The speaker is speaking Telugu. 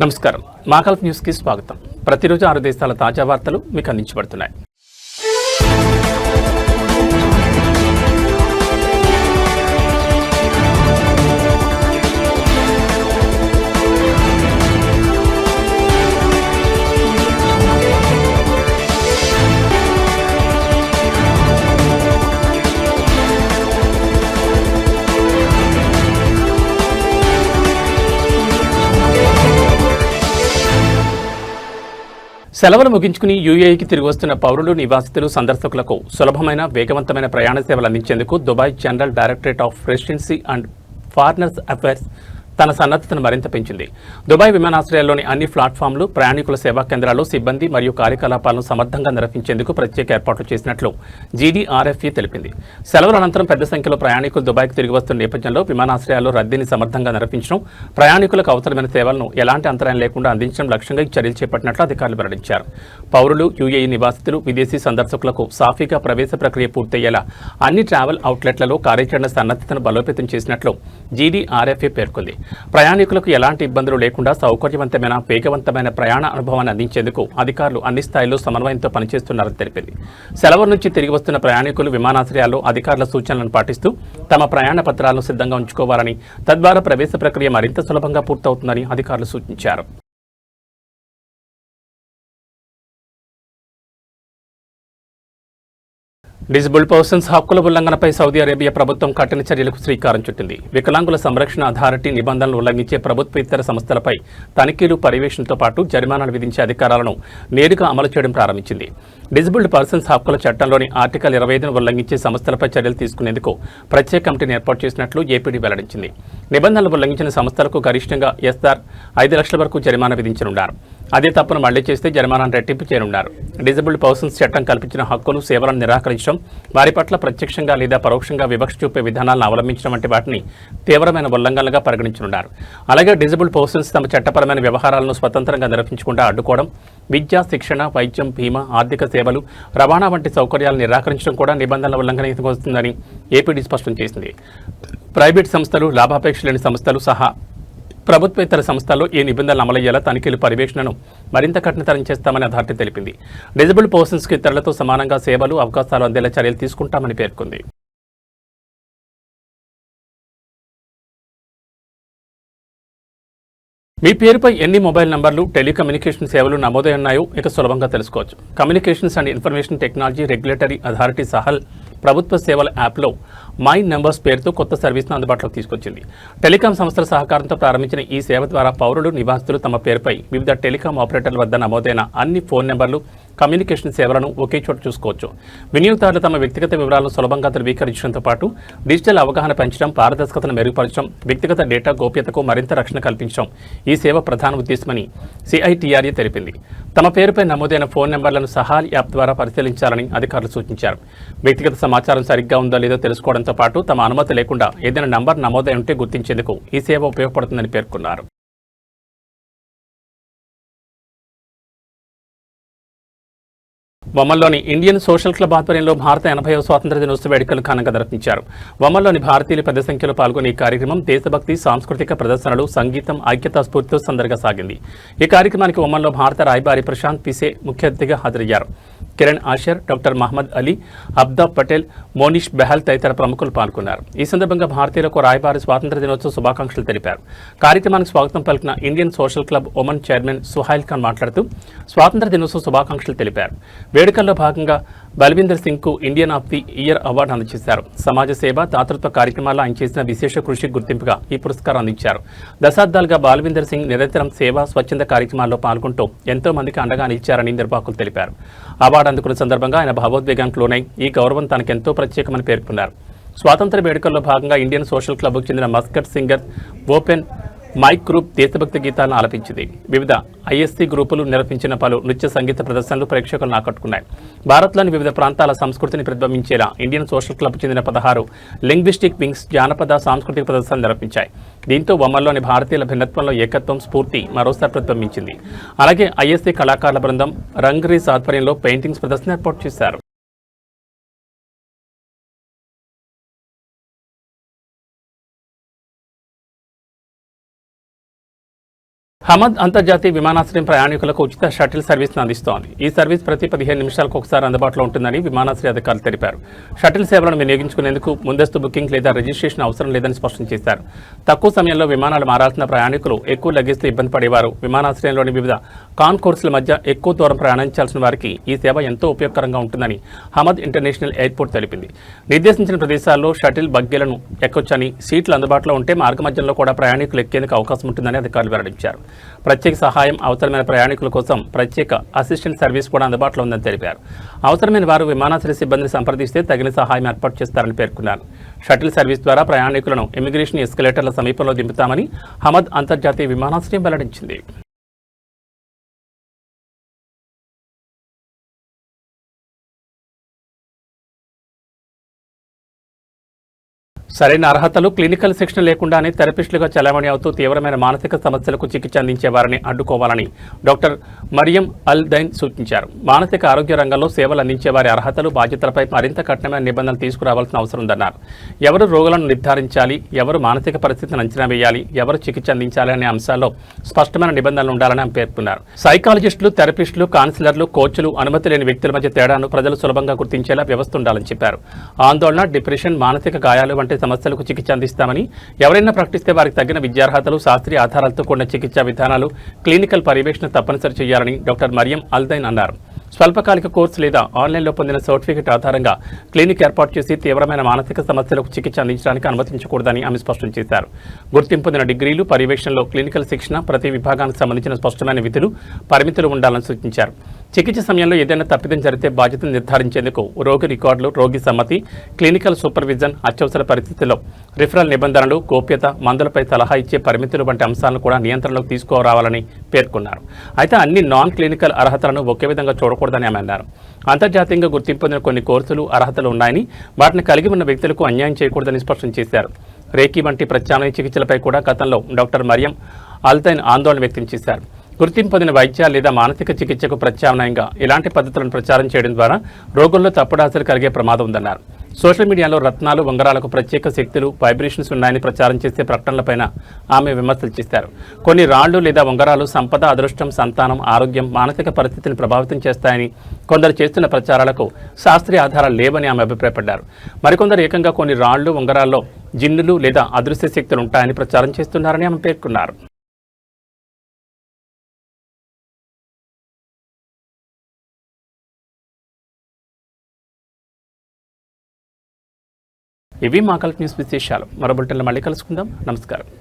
నమస్కారం. మాకల్ఫ్ న్యూస్ కి స్వాగతం. ప్రతిరోజు 6 దేశాల తాజా వార్తలు మీకు అందించబడుతున్నాయి. సెలవులు ముగించుకుని యూఏఈకి తిరిగి వస్తున్న పౌరులు, నివాసితులు, సందర్శకులకు సులభమైన, వేగవంతమైన ప్రయాణ సేవలు అందించేందుకు Dubai general directorate of residency and foreigners affairs తన సన్నద్ధతను మరింత పెంచింది. దుబాయ్ విమానాశ్రయాల్లోని అన్ని ప్లాట్ఫామ్లు, ప్రయాణికుల సేవా కేంద్రాల్లో సిబ్బంది మరియు కార్యకలాపాలను సమర్థంగా నిర్వహించేందుకు ప్రత్యేక ఏర్పాట్లు చేసినట్లు జీడీఆర్ఎఫ్ఈ తెలిపింది. సెలవుల అనంతరం పెద్ద సంఖ్యలో ప్రయాణికులు దుబాయ్కి తిరిగి వస్తున్న నేపథ్యంలో విమానాశ్రయాల్లో రద్దీని సమర్థంగా నిర్వహించడం, ప్రయాణికులకు అవసరమైన సేవలను ఎలాంటి అంతరాయం లేకుండా అందించడం లక్ష్యంగా ఈ చర్యలు చేపట్టినట్లు అధికారులు వెల్లడించారు. పౌరులు, యూఏఈ నివాసితులు, విదేశీ సందర్శకులకు సాఫీగా ప్రవేశ ప్రక్రియ పూర్తయ్యేలా అన్ని ట్రావెల్ అవుట్లెట్లలో కార్యాచరణ సన్నద్ధతను బలోపేతం చేసినట్లు జీడీఆర్ఎఫ్ఈ పేర్కొంది. ప్రయాణికులకు ఎలాంటి ఇబ్బందులు లేకుండా సౌకర్యవంతమైన, వేగవంతమైన ప్రయాణ అనుభవాన్ని అందించేందుకు అధికారులు అన్ని స్థాయిల్లో సమన్వయంతో పనిచేస్తున్నారని తెలిపింది. సెలవు నుంచి తిరిగి వస్తున్న ప్రయాణికులు విమానాశ్రయాల్లో అధికారుల సూచనలను పాటిస్తూ తమ ప్రయాణ పత్రాలను సిద్ధంగా ఉంచుకోవాలని, తద్వారా ప్రవేశ ప్రక్రియ మరింత సులభంగా పూర్తవుతుందని అధికారులు సూచించారు. డిజబుల్డ్ పర్సన్స్ హక్కుల ఉల్లంఘనపై సౌదీ అరేబియా ప్రభుత్వం కఠిన చర్యలకు శ్రీకారం చుట్టింది. వికలాంగుల సంరక్షణ అథారిటీ నిబంధనలు ఉల్లంఘించే ప్రభుత్వేతర సంస్థలపై తనిఖీలు, పర్యవేక్షణతో పాటు జరిమానాలు విధించే అధికారాలను నేరుగా అమలు చేయడం ప్రారంభించింది. డిజబుల్డ్ పర్సన్స్ హక్కుల చట్టంలోని ఆర్టికల్ 25ను ఉల్లంఘించే సంస్థలపై చర్యలు తీసుకునేందుకు ప్రత్యేక కమిటీని ఏర్పాటు చేసినట్లు ఏపీడీ వెల్లడించింది. నిబంధనలు ఉల్లంఘించిన సంస్థలకు గరిష్టంగా ఎస్ఆర్ 5 లక్షల వరకు జరిమానా విధించనున్నారు. అదే తప్పును మళ్లీ చేస్తే జరిమానాను రెట్టింపు చేయనున్నారు. డిజబుల్డ్ పర్సన్స్ చట్టం కల్పించిన హక్కులు, సేవలను నిరాకరించడం, వారి పట్ల ప్రత్యక్షంగా లేదా పరోక్షంగా వివక్ష చూపే విధానాలను అవలంబించడం వంటి వాటిని తీవ్రమైన ఉల్లంఘనలుగా పరిగణించనున్నారు. అలాగే డిజబుల్డ్ పర్సన్స్ తమ చట్టపరమైన వ్యవహారాలను స్వతంత్రంగా నిర్వహించకుండా అడ్డుకోవడం, విద్య, శిక్షణ, వైద్యం, బీమా, ఆర్థిక సేవలు, రవాణా వంటి సౌకర్యాలను నిరాకరించడం కూడా నిబంధనల ఉల్లంఘనకు వస్తుందని ఏపీడీ స్పష్టం చేసింది. ప్రైవేట్ సంస్థలు, లాభాపేక్ష లేని సంస్థలు సహా ప్రభుత్వేతర సంస్థల్లో ఈ నిబంధనలు అమలయ్యేలా తనిఖీలు, పర్యవేక్షణను మరింత కఠినతరం చేస్తామని అథారిటీ తెలిపింది. డిజబుల్డ్ పర్సన్స్కి ఇతరులతో సమానంగా సేవలు, అవకాశాలు అందేలా చర్యలు తీసుకుంటామని పేర్కొంది. మీ పేరుపై ఎన్ని మొబైల్ నంబర్లు, టెలికమ్యూనికేషన్ సేవలు నమోదై ఉన్నాయో ఇక సులభంగా తెలుసుకోవచ్చు. Communications and information technology regulatory authority Sahl ప్రభుత్వ సేవల యాప్లో మై నంబర్స్ పేరుతో కొత్త సర్వీస్ను అందుబాటులోకి తీసుకొచ్చింది. టెలికాం సంస్థల సహకారంతో ప్రారంభించిన ఈ సేవ ద్వారా పౌరులు, నివాసితులు తమ పేరుపై వివిధ టెలికాం ఆపరేటర్ల వద్ద నమోదైన అన్ని ఫోన్ నెంబర్లు, కమ్యూనికేషన్ సేవలను ఒకే చోట చూసుకోవచ్చు. వినియోగదారులు తమ వ్యక్తిగత వివరాలను సులభంగా ధృవీకరించడంతో పాటు డిజిటల్ అవగాహన పెంచడం, పారదర్శకతను మెరుగుపరచడం, వ్యక్తిగత డేటా గోప్యతకు మరింత రక్షణ కల్పించడం ఈ సేవ ప్రధాన ఉద్దేశమని సిఐటిఆర్ఏ తెలిపింది. తమ పేరుపై నమోదైన ఫోన్ నెంబర్లను సహాల్ యాప్ ద్వారా పరిశీలించాలని అధికారులు సూచించారు. వ్యక్తిగత సమాచారం సరిగ్గా ఉందో లేదో తెలుసుకోవడంతో పాటు తమ అనుమతి లేకుండా ఏదైనా నంబర్ నమోదై ఉంటే గుర్తించేందుకు ఈ సేవ ఉపయోగపడుతుందని పేర్కొన్నారు. ఒమన్లోని ఇండియన్ సోషల్ క్లబ్ ఆధ్వర్యంలో భారత 80వ స్వాతంత్ర దినోత్సవ వేడుకలు ఘనంగా నిర్వహించారు. ఒమన్లోని భారతీయులు పెద్ద సంఖ్యలో పాల్గొని ఈ కార్యక్రమం దేశభక్తి, సాంస్కృతిక ప్రదర్శనలు, సంగీతం, ఐక్యతా స్ఫూర్తితో సందడిగా సాగింది. ఈ కార్యక్రమానికి ఒమన్లో భారత రాయబారి ప్రశాంత్ పిసే ముఖ్య అతిథిగా హాజరయ్యారు. కిరణ్ ఆషర్, డాక్టర్ మహమ్మద్ అలీ, అబ్దాబ్ పటేల్, మోనిష్ బెహల్ తదితర ప్రముఖులు పాల్గొన్నారు. ఈ సందర్భంగా భారతీయులకు రాయబారి స్వాతంత్ర దినోత్సవ శుభాకాంక్షలు తెలిపారు. కార్యక్రమానికి స్వాగతం పలికిన Indian social club Oman chairman Suhail Khan మాట్లాడుతూ స్వాతంత్ర దినోత్సవ శుభాకాంక్షలు తెలిపారు. వేడుకల్లో భాగంగా బల్వీందర్ సింగ్ కు Indian of the year award అందజేశారు. సమాజ సేవ, దాతృత్వ కార్యక్రమాల్లో ఆయన చేసిన విశేష కృషికి గుర్తింపుగా ఈ పురస్కారం అందించారు. దశాబ్దాలుగా బాల్వీందర్ సింగ్ నిరంతరం సేవ, స్వచ్ఛంద కార్యక్రమాల్లో పాల్గొంటూ ఎంతో మందికి అండగా నిలిచారని నిర్వాహకులు తెలిపారు. అవార్డు అందుకున్న సందర్భంగా ఆయన భావోద్వేగానికి లోనై ఈ గౌరవం తనకెంతో ప్రత్యేకమని పేర్కొన్నారు. స్వాతంత్ర వేడుకల్లో భాగంగా ఇండియన్ సోషల్ క్లబ్కు చెందిన Muscat singer open mic group దేశభక్తి గీతాలను ఆలపించింది. వివిధ ఐఎస్సీ గ్రూపులు నిర్వహించిన పలు నృత్య, సంగీత ప్రదర్శనలు ప్రేక్షకులను ఆకట్టుకున్నాయి. భారత్లోని వివిధ ప్రాంతాల సంస్కృతిని ప్రతిబింబించేలా ఇండియన్ సోషల్ క్లబ్ చెందిన 16 లింగ్విస్టిక్ వింగ్స్ జానపద, సాంస్కృతిక ప్రదర్శనలు నిర్వహించాయి. దీంతో ఒమన్లోని భారతీయుల భిన్నత్వంలో ఏకత్వం, స్ఫూర్తి మరోసారి ప్రతిబింబించింది. అలాగే ఐఎస్సీ కళాకారుల బృందం రంగ్రీస్ ఆధ్వర్యంలో పెయింటింగ్స్ ప్రదర్శన ఏర్పాటు చేశారు. హమద్ అంతర్జాతీయ విమానాశ్రయం ప్రయాణికులకు ఉచిత షటిల్ సర్వీస్ను అందిస్తోంది. ఈ సర్వీస్ ప్రతి 15 నిమిషాలకు ఒకసారి అందుబాటులో ఉంటుందని విమానాశ్రయ అధికారులు తెలిపారు. షటిల్ సేవలను వినియోగించుకునేందుకు ముందస్తు బుకింగ్ లేదా రిజిస్ట్రేషన్ అవసరం లేదని స్పష్టం చేశారు. తక్కువ సమయంలో విమానాలు మారాల్సిన ప్రయాణికులు ఎక్కువ లగేజ్తో ఇబ్బంది పడేవారు, విమానాశ్రయంలోని వివిధ కాన్కోర్సుల మధ్య ఎక్కువ దూరం ప్రయాణించాల్సిన వారికి ఈ సేవ ఎంతో ఉపయోగకరంగా ఉంటుందని హమద్ ఇంటర్నేషనల్ ఎయిర్పోర్ట్ తెలిపింది. నిర్దేశించిన ప్రదేశాల్లో షటిల్ బగ్గీలను ఎక్కొచ్చని, సీట్లు అందుబాటులో ఉంటే మార్గమధ్యంలో కూడా ప్రయాణికులు ఎక్కేందుకు అవకాశం ఉంటుందని అధికారులు వెల్లడించారు. ప్రత్యేక సహాయం అవసరమైన ప్రయాణికుల కోసం ప్రత్యేక అసిస్టెంట్ సర్వీస్ కూడా అందుబాటులో ఉందని తెలిపారు. అవసరమైన వారు విమానాశ్రయ సిబ్బందిని సంప్రదిస్తే తగిన సహాయం ఏర్పాటు చేస్తారని పేర్కొన్నారు. షటిల్ సర్వీస్ ద్వారా ప్రయాణికులను ఇమిగ్రేషన్ ఎస్కలేటర్ల సమీపంలో దింపుతామని హమద్ అంతర్జాతీయ విమానాశ్రయం వెల్లడించింది. సరైన అర్హతలు, క్లినికల్ శిక్షణ లేకుండానే థెరపిస్టులుగా చలామణి అవుతూ తీవ్రమైన మానసిక సమస్యలకు చికిత్స అందించే వారిని అడ్డుకోవాలని డాక్టర్ మరియం అల్ దైన్ సూచించారు. మానసిక ఆరోగ్య రంగంలో సేవలు అందించే వారి అర్హతలు, బాధ్యతలపై మరింత కఠినమైన నిబంధనలు తీసుకురావాల్సిన అవసరం ఉందన్నారు. ఎవరు రోగులను నిర్ధారించాలి, ఎవరు మానసిక పరిస్థితిని అంచనా వేయాలి, ఎవరు చికిత్స అందించాలి అనే అంశాల్లో స్పష్టమైన నిబంధనలు ఉండాలని ఆమె పేర్కొన్నారు. సైకాలజిస్టులు, థెరపిస్టులు, కౌన్సిలర్లు, కోచ్లు, అనుమతి లేని వ్యక్తుల మధ్య తేడాను ప్రజలు సులభంగా గుర్తించేలా వ్యవస్థ ఉండాలని చెప్పారు. ఆందోళన, డిప్రెషన్, మానసిక గాయాలు వంటి సమస్యలకు చికిత్స అందిస్తామని, ఎవరైనా ప్రకటిస్తే వారికి తగిన విద్యార్హతలు, శాస్త్రీయ ఆధారాలతో కూడిన చికిత్సా విధానాలు, క్లినికల్ పర్యవేక్షణ తప్పనిసరి చేయాలని డాక్టర్ మరియం అల్దైన్ అన్నారు. స్వల్పకాలిక కోర్సు లేదా ఆన్లైన్లో పొందిన సర్టిఫికెట్ ఆధారంగా క్లినిక్ ఏర్పాటు చేసి తీవ్రమైన మానసిక సమస్యలకు చికిత్స అందించడానికి అనుమతించకూడదని ఆమె స్పష్టం చేశారు. గుర్తింపు పొందిన డిగ్రీలు, పర్యవేక్షణలో క్లినికల్ శిక్షణ, ప్రతి విభాగానికి సంబంధించిన స్పష్టమైన విధులు, పరిమితులు ఉండాలని సూచించారు. చికిత్స సమయంలో ఏదైనా తప్పిదం జరిగితే బాధ్యతను నిర్ధారించేందుకు రోగి రికార్డులు, రోగి సమ్మతి, క్లినికల్ సూపర్విజన్, అత్యవసర పరిస్థితుల్లో రిఫరల్ నిబంధనలు, గోప్యత, మందులపై సలహా ఇచ్చే పరిమితులు వంటి అంశాలను కూడా నియంత్రణలోకి తీసుకురావాలని పేర్కొన్నారు. అయితే అన్ని నాన్ క్లినికల్ అర్హతలను ఒకే విధంగా చూడకూడదని ఆమె అన్నారు. అంతర్జాతీయంగా గుర్తింపు పొందిన కొన్ని కోర్సులు, అర్హతలు ఉన్నాయని, వాటిని కలిగి ఉన్న వ్యక్తులకు అన్యాయం చేయకూడదని స్పష్టం చేశారు. రేకీ వంటి ప్రత్యామ్నాయ చికిత్సలపై కూడా గతంలో డాక్టర్ మరియం అల్దైన్ ఆందోళన వ్యక్తం చేశారు. గుర్తింపు పొందిన వైద్య లేదా మానసిక చికిత్సకు ప్రత్యామ్నాయంగా ఇలాంటి పద్ధతులను ప్రచారం చేయడం ద్వారా రోగుల్లో తప్పుడు ఆశలు కలిగే ప్రమాదం ఉందన్నారు. సోషల్ మీడియాలో రత్నాలు, ఉంగరాలకు ప్రత్యేక శక్తులు, వైబ్రేషన్స్ ఉన్నాయని ప్రచారం చేసే ప్రకటనలపైన ఆమె విమర్శలు చేశారు. కొన్ని రాళ్లు లేదా ఉంగరాలు సంపద, అదృష్టం, సంతానం, ఆరోగ్యం, మానసిక పరిస్థితిని ప్రభావితం చేస్తాయని కొందరు చేస్తున్న ప్రచారాలకు శాస్త్రీయ ఆధారాలు లేవని ఆమె అభిప్రాయపడ్డారు. మరికొందరు ఏకంగా కొన్ని రాళ్లు, ఉంగరాల్లో జిన్నులు లేదా అదృశ్య శక్తులు ఉంటాయని ప్రచారం చేస్తున్నారని ఆమె పేర్కొన్నారు. ఇవి మా కల్ప్ న్యూస్ విశేషాలు. మరో బులెటిన్లో మళ్ళీ కలుసుకుందాం. నమస్కారం.